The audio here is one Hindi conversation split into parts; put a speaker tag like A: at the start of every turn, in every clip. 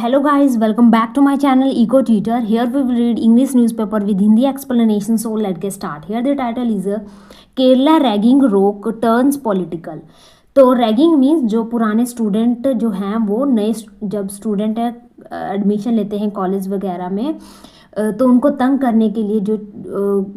A: Hello guys, welcome back to my channel Eco Tutor. Here we will read English newspaper with Hindi explanation. So let's get start. Here the title is Kerala ragging rock turns political. तो रैगिंग मीन्स जो पुराने स्टूडेंट जो हैं वो नए जब स्टूडेंट है एडमिशन लेते हैं कॉलेज वगैरह में तो उनको तंग करने के लिए जो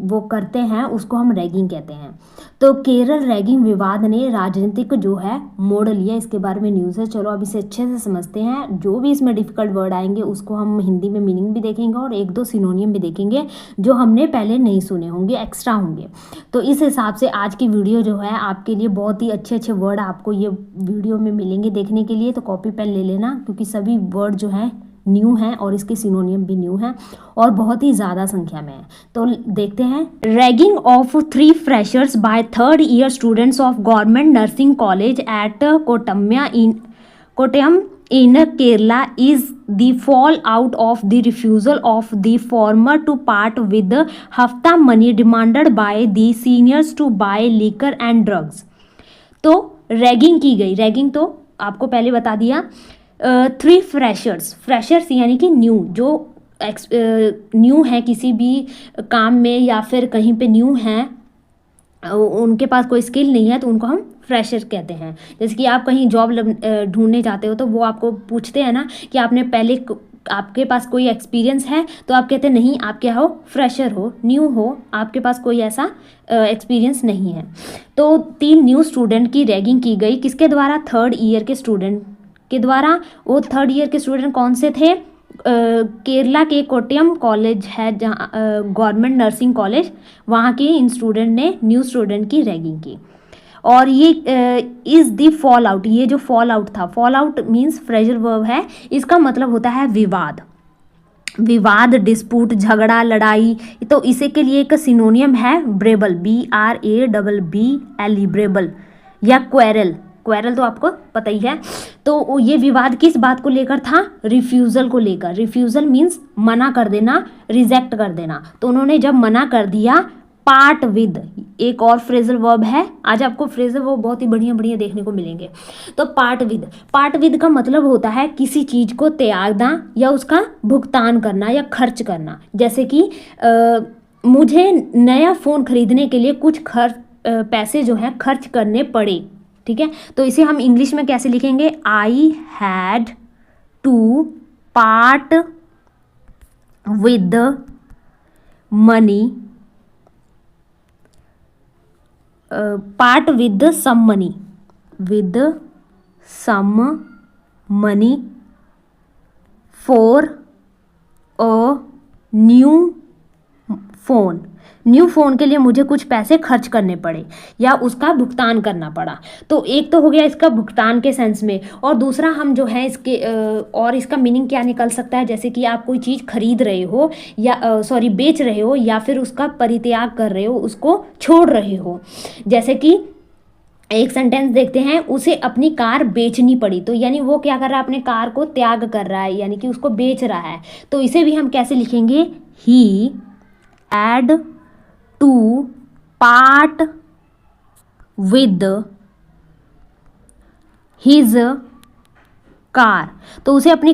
A: वो करते हैं उसको हम रैगिंग कहते हैं। तो केरल रैगिंग विवाद ने राजनीतिक जो है मोड़ लिया, इसके बारे में न्यूज़ है। चलो अब इसे अच्छे से समझते हैं। जो भी इसमें डिफ़िकल्ट वर्ड आएंगे उसको हम हिंदी में मीनिंग भी देखेंगे और एक दो सिनोनियम भी देखेंगे जो हमने पहले नहीं सुने होंगे, एक्स्ट्रा होंगे। तो इस हिसाब से आज की वीडियो जो है आपके लिए बहुत ही अच्छे अच्छे वर्ड आपको ये वीडियो में मिलेंगे देखने के लिए। तो कॉपी पेन ले लेना क्योंकि सभी वर्ड जो हैं न्यू हैं और इसके सिनोनियम भी न्यू हैं और बहुत ही ज़्यादा संख्या में है। तो देखते हैं। Ragging of 3 freshers by 3rd year students of government nursing college at Kottayam in Kerala is the fallout of the refusal of the former to part with the hafta money demanded by the seniors to buy liquor and drugs। तो रैगिंग की गई। रैगिंग तो आपको पहले बता दिया। 3 फ्रेशर्स यानी कि न्यू, जो न्यू है किसी भी काम में या फिर कहीं पे न्यू हैं, उनके पास कोई स्किल नहीं है तो उनको हम फ्रेशर कहते हैं। जैसे कि आप कहीं जॉब ढूंढने जाते हो तो वो आपको पूछते हैं ना कि आपने पहले आपके पास कोई एक्सपीरियंस है, तो आप कहते हैं नहीं, आप क्या हो, फ्रेशर हो, न्यू हो, आपके पास कोई ऐसा एक्सपीरियंस नहीं है। तो 3 न्यू स्टूडेंट की रैगिंग की गई। किसके द्वारा? 3rd ईयर के स्टूडेंट के द्वारा। वो 3rd ईयर के स्टूडेंट कौन से थे? केरला के कोट्टयम कॉलेज है जहाँ गवर्नमेंट नर्सिंग कॉलेज, वहाँ के इन स्टूडेंट ने न्यू स्टूडेंट की रैगिंग की। और ये इज़ द फॉल आउट, ये जो फॉल आउट था, fall out means phrasal verb है, इसका मतलब होता है विवाद, डिस्प्यूट, झगड़ा, लड़ाई। तो इसे के लिए एक सिनोनियम है ब्रेबल, BRABBLE, ब्रेबल या क्वेरल तो आपको पता ही है। तो ये विवाद किस बात को लेकर था? रिफ्यूज़ल को लेकर। रिफ्यूज़ल मीन्स मना कर देना, रिजेक्ट कर देना। तो उन्होंने जब मना कर दिया, पार्ट विद, एक और फ्रेजल वर्ब है। आज आपको फ्रेजल वर्ब बहुत ही बढ़िया देखने को मिलेंगे। तो पार्ट विद का मतलब होता है किसी चीज़ को त्यागना या उसका भुगतान करना या खर्च करना। जैसे कि मुझे नया फ़ोन खरीदने के लिए कुछ पैसे जो हैं खर्च करने पड़े, ठीक है। तो इसे हम इंग्लिश में कैसे लिखेंगे? I had to part with money, part with some money for a new phone के लिए मुझे कुछ पैसे खर्च करने पड़े या उसका भुगतान करना पड़ा। तो एक तो हो गया इसका भुगतान के सेंस में, और दूसरा हम जो है इसके और इसका मीनिंग क्या निकल सकता है? जैसे कि आप कोई चीज़ खरीद रहे हो या बेच रहे हो या फिर उसका परित्याग कर रहे हो, उसको छोड़ रहे हो। जैसे कि एक सेंटेंस देखते हैं, उसे अपनी कार बेचनी पड़ी। तो यानी वो क्या कर रहा है? अपने कार को त्याग कर रहा है, यानी कि उसको बेच रहा है। तो इसे भी हम कैसे लिखेंगे? He had to part with his car. तो उसे अपने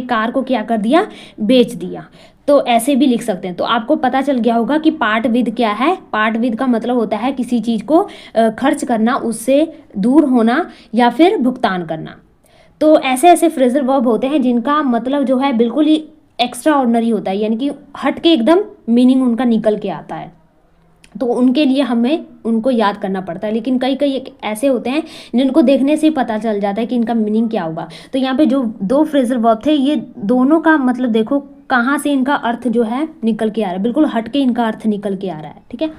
A: कार को क्या कर दिया? बेच दिया। तो ऐसे भी लिख सकते हैं। तो आपको पता चल गया होगा कि पार्ट विद क्या है। पार्ट विद का मतलब होता है किसी चीज़ को खर्च करना, उससे दूर होना या फिर भुगतान करना। तो ऐसे फ्रेजल वर्ब होते हैं जिनका मतलब जो है बिल्कुल ही एक्स्ट्रा ऑर्डिनरी होता है, यानी कि हट के एकदम मीनिंग उनका निकल के आता है। तो उनके लिए हमें उनको याद करना पड़ता है। लेकिन कई ऐसे होते हैं जिनको देखने से ही पता चल जाता है कि इनका मीनिंग क्या होगा। तो यहाँ पे जो 2 फ्रेजल वर्ब थे, ये दोनों का मतलब देखो कहाँ से इनका अर्थ जो है निकल के आ रहा है, बिल्कुल हट के इनका अर्थ निकल के आ रहा है, ठीक है।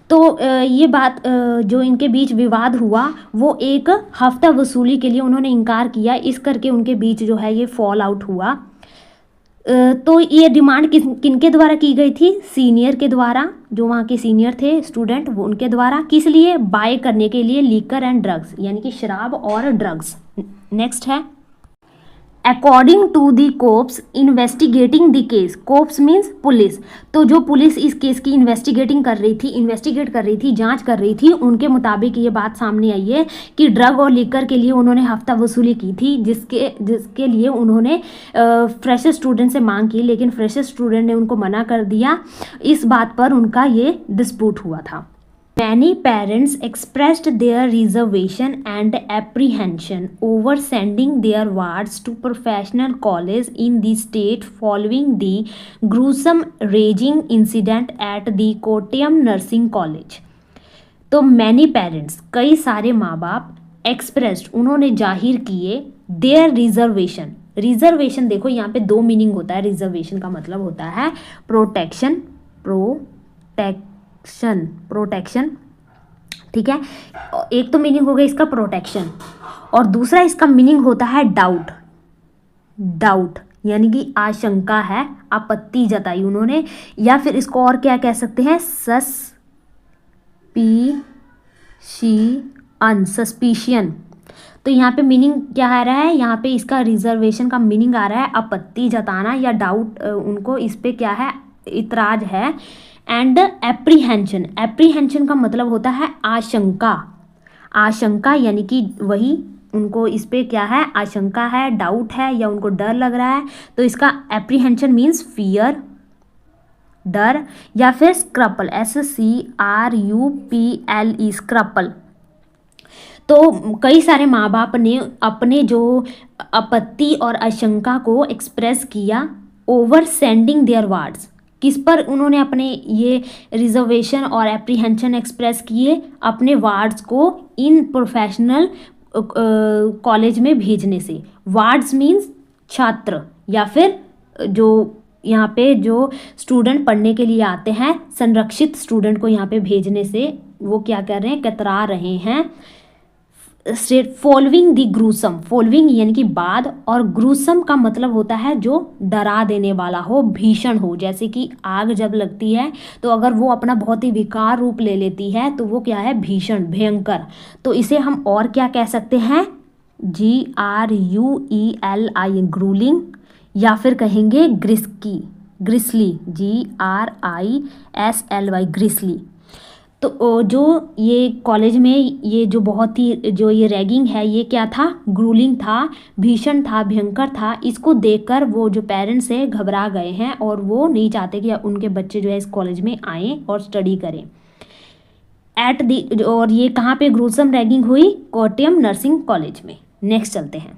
A: तो ये बात जो इनके बीच विवाद हुआ वो एक हफ्ता वसूली के लिए उन्होंने इनकार किया, इस करके उनके बीच जो है ये फॉल आउट हुआ। तो ये डिमांड किनके द्वारा की गई थी? सीनियर के द्वारा, जो वहाँ के सीनियर थे स्टूडेंट, वो उनके द्वारा। किस लिए? बाय करने के लिए लिकर एंड ड्रग्स, यानी कि शराब और ड्रग्स। नेक्स्ट है according to the cops investigating the case, cops means police, तो जो पुलिस इस केस की इन्वेस्टिगेट कर रही थी, जांच कर रही थी, उनके मुताबिक ये बात सामने आई है कि ड्रग और लिकर के लिए उन्होंने हफ्ता वसूली की थी, जिसके लिए उन्होंने फ्रेशर स्टूडेंट से मांग की, लेकिन फ्रेशर स्टूडेंट ने उनको मना कर दिया। इस बात पर उनका ये डिस्प्यूट हुआ था। Many parents expressed their reservation and apprehension over sending their wards to professional college in the state following the gruesome raging incident at the Kottayam Nursing College. तो many parents, कई सारे माँ बाप, expressed, उन्होंने जाहिर किए their reservation. रिजर्वेशन देखो यहाँ पे दो मीनिंग होता है। रिजर्वेशन का मतलब होता है प्रोटेक्शन, प्रोटेक्शन, ठीक है। एक तो मीनिंग हो गया इसका प्रोटेक्शन, और दूसरा इसका मीनिंग होता है डाउट यानी कि आशंका है, आपत्ति जताई उन्होंने, या फिर इसको और क्या कह सकते हैं, सस्पिशियन। तो यहाँ पे मीनिंग क्या आ रहा है, यहाँ पे इसका रिजर्वेशन का मीनिंग आ रहा है आपत्ति जताना या डाउट, उनको इस पे क्या है, इतराज है। एंड एप्रीहेंशन का मतलब होता है आशंका यानी कि वही उनको इस पे क्या है, आशंका है, डाउट है, या उनको डर लग रहा है, तो इसका एप्रीहेंशन मीन्स फियर, डर, या फिर स्क्रपल, SCRUPLE, स्क्रपल। तो कई सारे माँ बाप ने अपने जो आपत्ति और आशंका को एक्सप्रेस किया ओवर सेंडिंग देयर वार्ड्स, किस पर उन्होंने अपने ये रिजर्वेशन और एप्रीहेंशन एक्सप्रेस किए, अपने वार्ड्स को इन प्रोफेशनल कॉलेज में भेजने से। वार्ड्स मीन्स छात्र, या फिर जो यहाँ पे जो स्टूडेंट पढ़ने के लिए आते हैं, संरक्षित स्टूडेंट को यहाँ पे भेजने से वो क्या कर रहे हैं, कतरा रहे हैं। स्टेट फॉलोइंग दी ग्रूसम, फॉलोइंग यानी कि बाद, और ग्रूसम का मतलब होता है जो डरा देने वाला हो, भीषण हो। जैसे कि आग जब लगती है तो अगर वो अपना बहुत ही विकार रूप ले लेती है तो वो क्या है, भीषण, भयंकर। तो इसे हम और क्या कह सकते हैं, GRUELI, ग्रूलिंग, या फिर कहेंगे ग्रिसली, GRISLY, ग्रिसली। तो जो ये कॉलेज में ये जो बहुत ही जो ये रैगिंग है, ये क्या था, ग्रूलिंग था, भीषण था, भयंकर था। इसको देखकर वो जो पेरेंट्स है घबरा गए हैं और वो नहीं चाहते कि उनके बच्चे जो है इस कॉलेज में आएँ और स्टडी करें। और ये कहाँ पे ग्रूसम रैगिंग हुई, कोट्टयम नर्सिंग कॉलेज में। नेक्स्ट चलते हैं।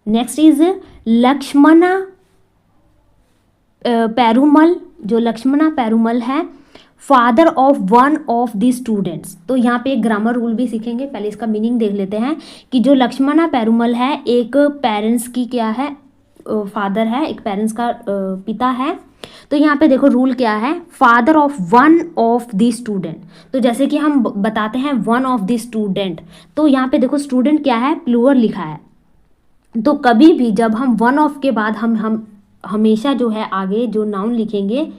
A: Next is Lakshmana Perumal. जो लक्ष्मणा पेरुमल है, father of one of the students. तो यहाँ पे एक ग्रामर रूल भी सीखेंगे, पहले इसका मीनिंग देख लेते हैं कि जो लक्ष्मणा पेरुमल है एक पेरेंट्स की क्या है, फादर है, एक पेरेंट्स का पिता है। तो यहाँ पे देखो रूल क्या है, father of one of the student. तो जैसे कि हम बताते हैं वन ऑफ द स्टूडेंट, तो यहाँ पे देखो स्टूडेंट क्या है, प्लूरल लिखा है। तो कभी भी जब हम वन ऑफ के बाद हम हमेशा जो है आगे जो नाउन लिखेंगे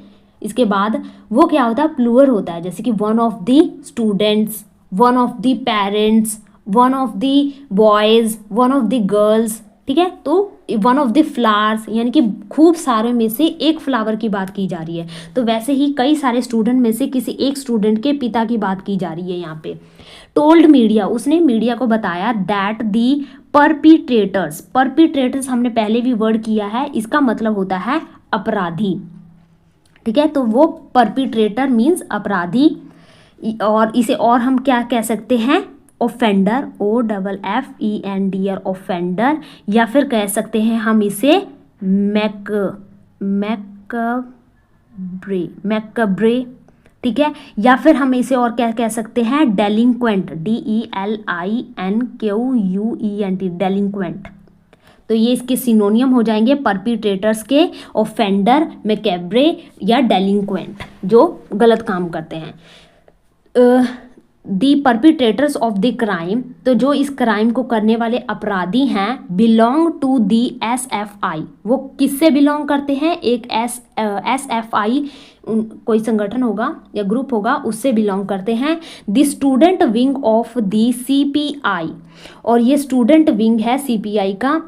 A: इसके बाद वो क्या होता है, प्लूरल होता है। जैसे कि one of the students, one of the parents, one of the boys, one of the girls, ठीक है। तो वन ऑफ द फ्लावर्स यानी कि खूब सारे में से एक फ्लावर की बात की जा रही है। तो वैसे ही कई सारे स्टूडेंट में से किसी एक स्टूडेंट के पिता की बात की जा रही है यहाँ पे। टोल्ड मीडिया, उसने मीडिया को बताया दैट दी परपिट्रेटर्स हमने पहले भी वर्ड किया है, इसका मतलब होता है अपराधी, ठीक है। तो वो परपिट्रेटर मीन्स अपराधी, और इसे और हम क्या कह सकते हैं, ऑफेंडर, OFFENDR, ऑफेंडर, या फिर कह सकते हैं हम इसे मैकब्रे, ठीक है। या फिर हम इसे और क्या कह सकते हैं, डेलिंक्वेंट, DELINQUENT, डेलिंक्वेंट। तो ये इसके सिनोनियम हो जाएंगे परपिट्रेटर्स के, ऑफेंडर, मैकब्रे या डेलिंक्वेंट, जो गलत काम करते हैं। दी परपिट्रेटर्स ऑफ द क्राइम, तो जो इस क्राइम को करने वाले अपराधी हैं, बिलोंग टू दी SFI, वो किससे बिलोंग करते हैं, एक SFI कोई संगठन होगा या ग्रुप होगा, उससे बिलोंग करते हैं। The student wing of the CPI, और ये स्टूडेंट विंग है CPI का,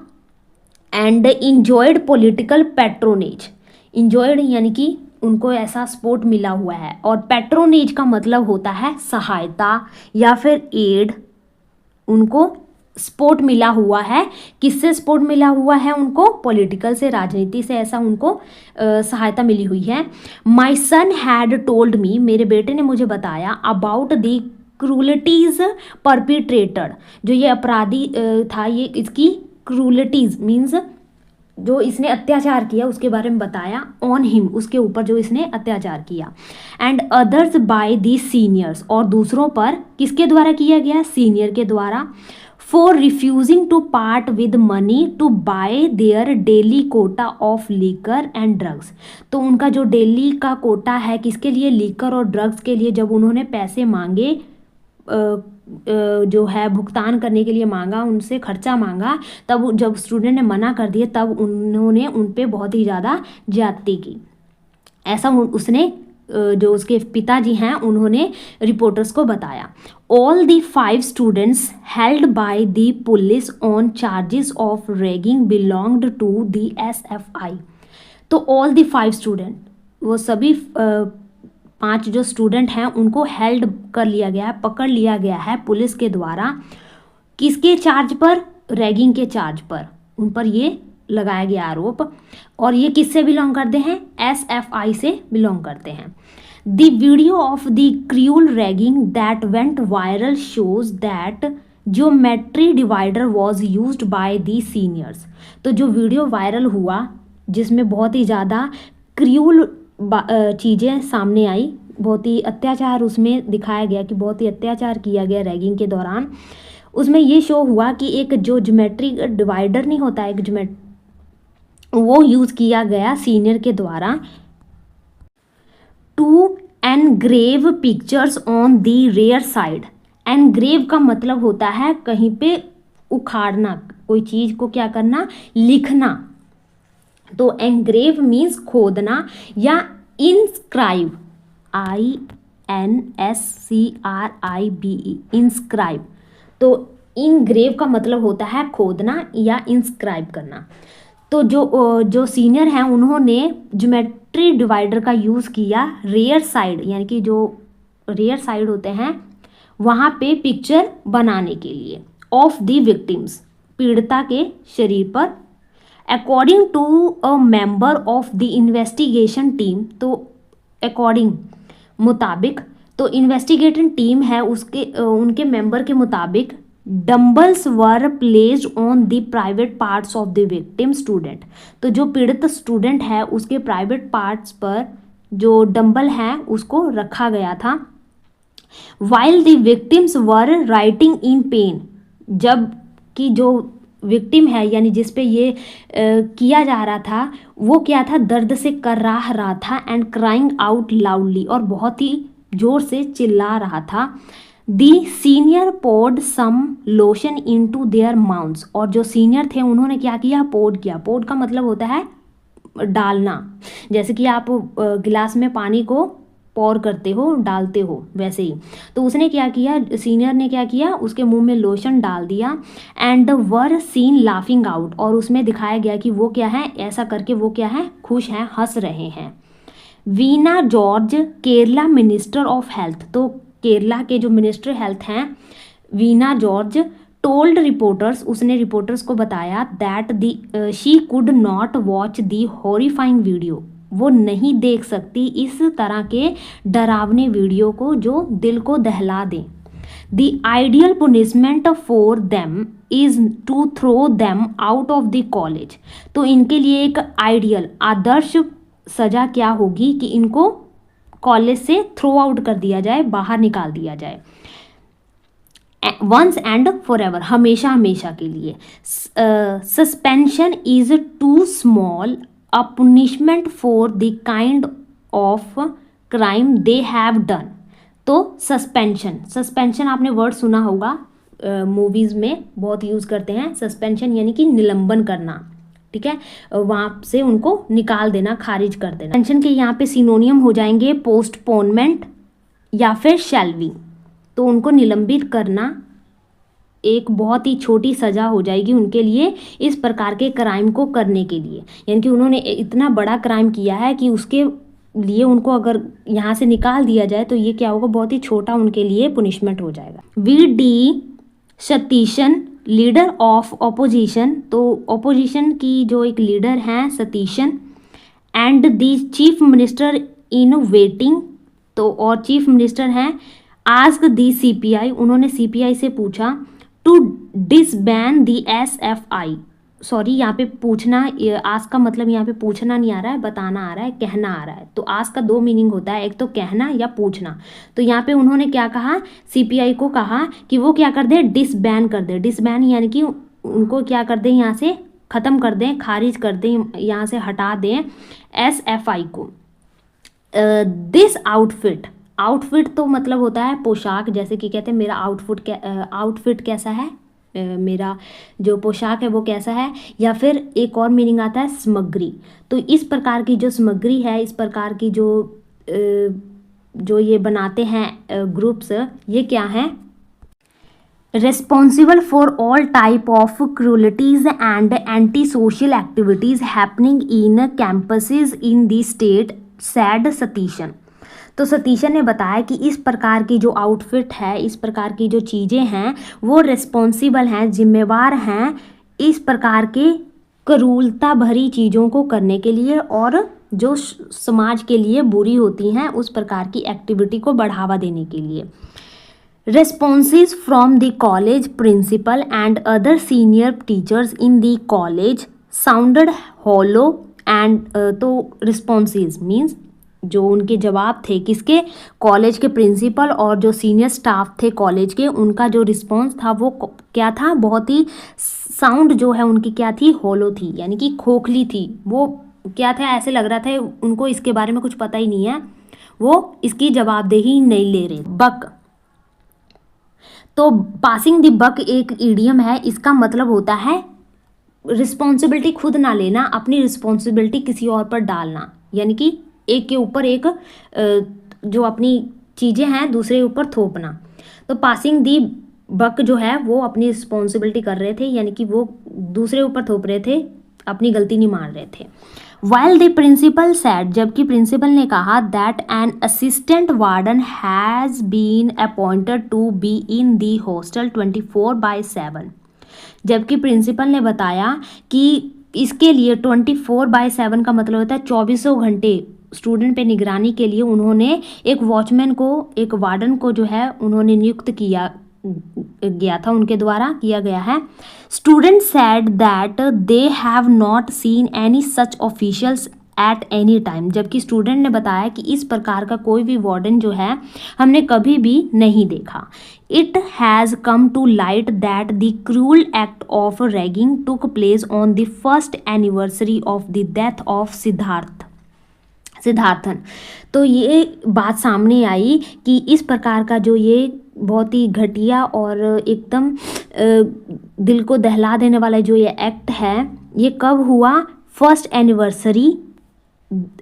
A: and enjoyed political patronage. Enjoyed यानी कि उनको ऐसा सपोर्ट मिला हुआ है, और पैट्रोनेज का मतलब होता है सहायता या फिर एड। उनको सपोर्ट मिला हुआ है। किससे सपोर्ट मिला हुआ है उनको? पॉलिटिकल से, राजनीति से ऐसा उनको सहायता मिली हुई है। माई सन हैड टोल्ड मी, मेरे बेटे ने मुझे बताया, अबाउट दी क्रूलिटीज परपिट्रेटेड, जो ये अपराधी था, ये इसकी क्रूलिटीज मीन्स जो इसने अत्याचार किया उसके बारे में बताया, ऑन हिम, उसके ऊपर जो इसने अत्याचार किया, and others by the seniors, और दूसरों पर किसके द्वारा किया गया? सीनियर के द्वारा। For refusing to part with money to buy their daily quota of liquor and drugs. तो उनका जो डेली का कोटा है किसके लिए? लीकर और ड्रग्स के लिए। जब उन्होंने पैसे मांगे, जो है भुगतान करने के लिए मांगा, उनसे खर्चा मांगा, तब जब स्टूडेंट ने मना कर दिए तब उन्होंने उन पे बहुत ही ज़्यादा ज्यादती की। ऐसा उसने जो उसके पिताजी हैं उन्होंने रिपोर्टर्स को बताया। All the 5 students held by the police on charges of ragging belonged to the SFI। तो ऑल दी 5 स्टूडेंट, वो सभी 5 जो स्टूडेंट हैं उनको हेल्ड कर लिया गया है, पकड़ लिया गया है पुलिस के द्वारा। किसके चार्ज पर? रैगिंग के चार्ज पर उन पर ये लगाया गया आरोप। और ये किससे बिलोंग करते हैं? SFI से बिलोंग करते हैं। The video of the cruel ragging that went viral shows that geometry divider was used by the seniors. तो जो वीडियो वायरल हुआ जिसमें बहुत ही ज़्यादा क्रूअल चीज़ें सामने आई, बहुत ही अत्याचार उसमें दिखाया गया कि बहुत ही अत्याचार किया गया रैगिंग के दौरान। उसमें ये शो हुआ कि एक जो ज्योमेट्री डिवाइडर नहीं होता, एक वो यूज़ किया गया सीनियर के द्वारा to engrave pictures on the rear side. Engrave का मतलब होता है कहीं पे उखाड़ना, कोई चीज़ को क्या करना? लिखना। तो एनग्रेव मीन्स खोदना, या इंस्क्राइब, INSCRIBE, इंस्क्राइब। तो इनग्रेव का मतलब होता है खोदना या इंस्क्राइब करना। तो जो सीनियर हैं उन्होंने ज्योमेट्री डिवाइडर का यूज़ किया रेयर साइड, यानी कि जो रेयर साइड होते हैं वहाँ पे पिक्चर बनाने के लिए, ऑफ द विक्टिम्स, पीड़िता के शरीर पर। According to a member of the investigation team, तो अकॉर्डिंग मुताबिक, तो इन्वेस्टिगेटिंग टीम है उसके उनके मेंबर के मुताबिक dumbbells were placed on the private parts of the victim student. तो जो पीड़ित स्टूडेंट है उसके प्राइवेट पार्ट्स पर जो डंबल है उसको रखा गया था। While the victims were writing in pen, जब कि जो विक्टिम है यानी जिस पे ये किया जा रहा था वो क्या था? दर्द से कराह रहा था, एंड क्राइंग आउट लाउडली, और बहुत ही जोर से चिल्ला रहा था। The senior poured some lotion into their mouths, और जो सीनियर थे उन्होंने क्या किया? पोर्ड किया। पोर्ड का मतलब होता है डालना, जैसे कि आप गिलास में पानी को पौर करते हो, डालते हो, वैसे ही। तो उसने क्या किया? सीनियर ने क्या किया? उसके मुंह में लोशन डाल दिया। And were seen laughing out, और उसमें दिखाया गया कि वो क्या है? ऐसा करके वो क्या है? खुश हैं, हंस रहे हैं। Veena George, Kerala minister of health, तो केरला के जो मिनिस्टर हेल्थ हैं वीना जॉर्ज, टोल्ड रिपोर्टर्स, उसने रिपोर्टर्स को बताया that the she could not watch the horrifying video, वो नहीं देख सकती इस तरह के डरावने वीडियो को जो दिल को दहला दें। The ideal punishment for them is to throw them out of the college, तो इनके लिए एक आइडियल, आदर्श सज़ा क्या होगी कि इनको कॉलेज से थ्रो आउट कर दिया जाए, बाहर निकाल दिया जाए। वंस एंड फॉर एवर, हमेशा हमेशा के लिए। Suspension is too small a punishment for the kind of crime they have done. तो सस्पेंशन आपने वर्ड सुना होगा, मूवीज़ में बहुत यूज़ करते हैं। सस्पेंशन यानी कि निलंबन करना, ठीक है, वहाँ से उनको निकाल देना, खारिज कर देना। सस्पेंशन के यहाँ पे सिनोनियम हो जाएंगे पोस्टपोनमेंट या फिर शेल्विंग। तो उनको निलंबित करना एक बहुत ही छोटी सज़ा हो जाएगी उनके लिए इस प्रकार के क्राइम को करने के लिए। यानी कि उन्होंने इतना बड़ा क्राइम किया है कि उसके लिए उनको अगर यहाँ से निकाल दिया जाए तो ये क्या होगा, बहुत ही छोटा उनके लिए पुनिशमेंट हो जाएगा। VD. Satheesan, leader of opposition, तो ऑपोजिशन की जो एक लीडर हैं Satheesan, and the chief minister in waiting, तो और चीफ मिनिस्टर हैं, आस्क दी CPI, उन्होंने CPI से पूछा टू डिसबैन दी SFI। सॉरी, यहाँ पे पूछना, आस्क का मतलब यहाँ पे पूछना नहीं आ रहा है, बताना आ रहा है, कहना आ रहा है। तो आस्क का दो मीनिंग होता है, एक तो कहना या पूछना। तो यहाँ पे उन्होंने क्या कहा, CPI को कहा कि वो क्या कर दे, डिसबैन कर दे। डिसबैन यानी कि उनको क्या कर दें, यहाँ से ख़त्म कर दें, खारिज कर दें, यहाँ से हटा दें SFI को। दिस आउटफिट, आउटफिट तो मतलब होता है पोशाक, जैसे कि कहते हैं मेरा आउटफिट कैसा है, मेरा जो पोशाक है वो कैसा है। या फिर एक और मीनिंग आता है सामग्री। तो इस प्रकार की जो सामग्री है, इस प्रकार की जो ये बनाते हैं ग्रुप्स, ये क्या हैं, responsible for all type of cruelties and anti-social activities happening in campuses in the state, said Satheesan. तो सतीशन ने बताया कि इस प्रकार की जो आउटफिट है, इस प्रकार की जो चीज़ें हैं, वो रिस्पॉन्सिबल हैं, जिम्मेवार हैं इस प्रकार के क्रूरता भरी चीज़ों को करने के लिए, और जो समाज के लिए बुरी होती हैं उस प्रकार की एक्टिविटी को बढ़ावा देने के लिए। Responses from the college principal and other senior teachers in the college sounded hollow and तो responses means जो उनके जवाब थे किसके, कॉलेज के प्रिंसिपल और जो सीनियर स्टाफ थे कॉलेज के, उनका जो रिस्पॉन्स था वो क्या था, बहुत ही साउंड जो है उनकी क्या थी, होलो थी, यानी कि खोखली थी। वो क्या था, ऐसे लग रहा था उनको इसके बारे में कुछ पता ही नहीं है, वो इसकी जवाबदेही नहीं ले रहे। बक, तो पासिंग द बक एक इडियम है, इसका मतलब होता है रिस्पॉन्सिबिलिटी खुद ना लेना, अपनी रिस्पॉन्सिबिलिटी किसी और पर डालना, यानी कि एक के ऊपर एक जो अपनी चीज़ें हैं दूसरे ऊपर थोपना। तो पासिंग दी बक जो है वो अपनी रिस्पॉन्सिबिलिटी कर रहे थे, यानी कि वो दूसरे ऊपर थोप रहे थे, अपनी गलती नहीं मान रहे थे। वाइल द प्रिंसिपल सैड, जबकि प्रिंसिपल ने कहा that an assistant warden has been appointed to be in the hostel 24/7। जबकि प्रिंसिपल ने बताया कि इसके लिए 24/7 का मतलब होता है 24 घंटे स्टूडेंट पे निगरानी के लिए उन्होंने एक वॉचमैन को, एक वार्डन को जो है उन्होंने नियुक्त किया गया था, उनके द्वारा किया गया है। Student sad that they have not seen any such officials at any time, जबकि स्टूडेंट ने बताया कि इस प्रकार का कोई भी वार्डन जो है हमने कभी भी नहीं देखा। It has come to light that the cruel act of ragging took place on the first anniversary of the death of Siddharthan. तो ये बात सामने आई कि इस प्रकार का जो ये बहुत ही घटिया और एकदम दिल को दहला देने वाला जो ये एक्ट है, ये कब हुआ, first anniversary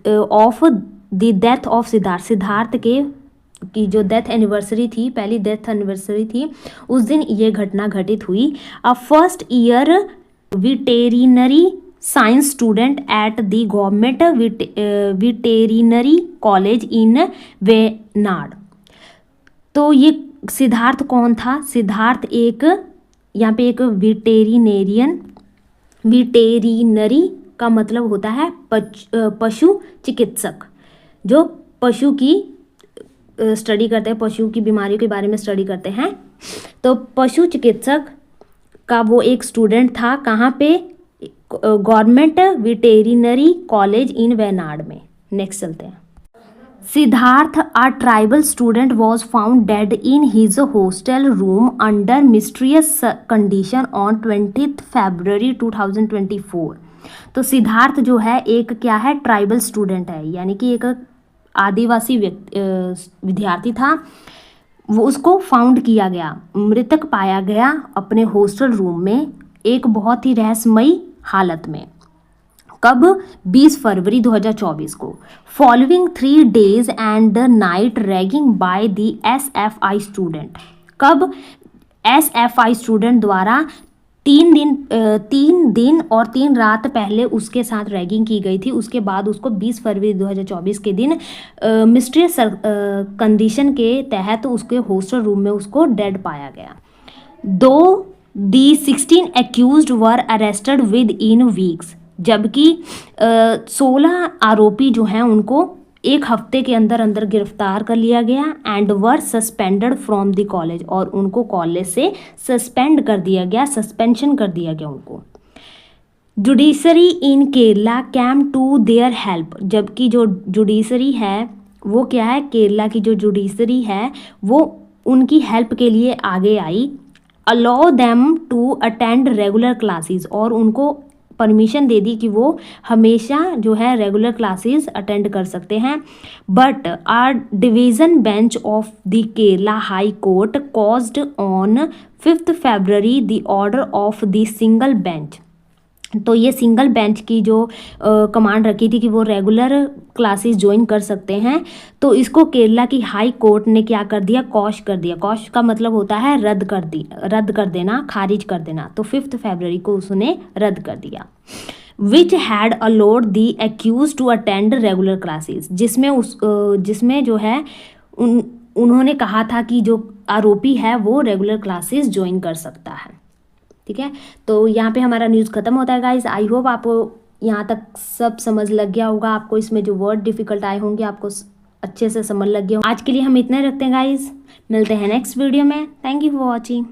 A: of the death of Siddharth की जो डेथ एनिवर्सरी थी, पहली डेथ एनिवर्सरी थी, उस दिन ये घटना घटित हुई। A first year veterinary science student at the government veterinary college in Wayanad. तो ये सिद्धार्थ कौन था, सिद्धार्थ एक यहाँ पे एक वेटेरिनरी का मतलब होता है पशु चिकित्सक, जो पशु की स्टडी करते हैं, पशु की बीमारियों के बारे में स्टडी करते हैं। तो पशु चिकित्सक का वो एक स्टूडेंट था, कहाँ पे, government veterinary college in Wayanad में। नेक्स्ट चलते हैं। Siddharth, a tribal student, was found dead in his hostel room under mysterious condition on 20 February 2024। तो सिद्धार्थ जो है एक क्या है, ट्राइबल स्टूडेंट है, यानी कि एक आदिवासी विद्यार्थी था। वो उसको फाउंड किया गया, मृतक पाया गया अपने हॉस्टल रूम में एक बहुत ही रहस्यमयी हालत में। कब, 20 फरवरी 2024 को। Following 3 days and the night ragging by the SFI student. कब, SFI स्टूडेंट द्वारा 3 दिन और 3 रात पहले उसके साथ रैगिंग की गई थी। उसके बाद उसको 20 फरवरी 2024 के दिन मिस्टीरियस कंडीशन के तहत उसके हॉस्टल रूम में उसको डेड पाया गया। दो दी 16 accused were arrested with in weeks, जबकि 16 आरोपी जो हैं उनको एक हफ्ते के अंदर अंदर गिरफ्तार कर लिया गया and were suspended from the college, और उनको कॉलेज से सस्पेंड कर दिया गया, सस्पेंशन कर दिया गया उनको। Judiciary in Kerala came to their help, जबकि जो जुडिशरी है वो क्या है, केरला की जो जुडिशरी है वो उनकी हेल्प के लिए आगे आई। Allow them to attend regular classes, और उनको परमिशन दे दी कि वो हमेशा जो है रेगुलर क्लासेस अटेंड कर सकते हैं। But a division bench of the Kerala high court quashed on 5 February the order of the single bench. तो ये सिंगल बेंच की जो कमांड रखी थी कि वो रेगुलर क्लासेस ज्वाइन कर सकते हैं, तो इसको केरला की हाई कोर्ट ने क्या कर दिया, कॉश कर दिया। कॉश का मतलब होता है रद्द कर देना, खारिज कर देना। तो 5 फरवरी को उसने रद्द कर दिया। Which had allowed the accused to attend regular classes, जिसमें जो है उन्होंने कहा था कि जो आरोपी है वो रेगुलर क्लासेस ज्वाइन कर सकता है। ठीक है, तो यहाँ पे हमारा न्यूज़ खत्म होता है गाइज। आई होप आपको यहाँ तक सब समझ लग गया होगा। आपको इसमें जो वर्ड डिफिकल्ट आए होंगे आपको अच्छे से समझ लग गया। आज के लिए हम इतने रखते हैं गाइज, मिलते हैं नेक्स्ट वीडियो में। Thank you for watching.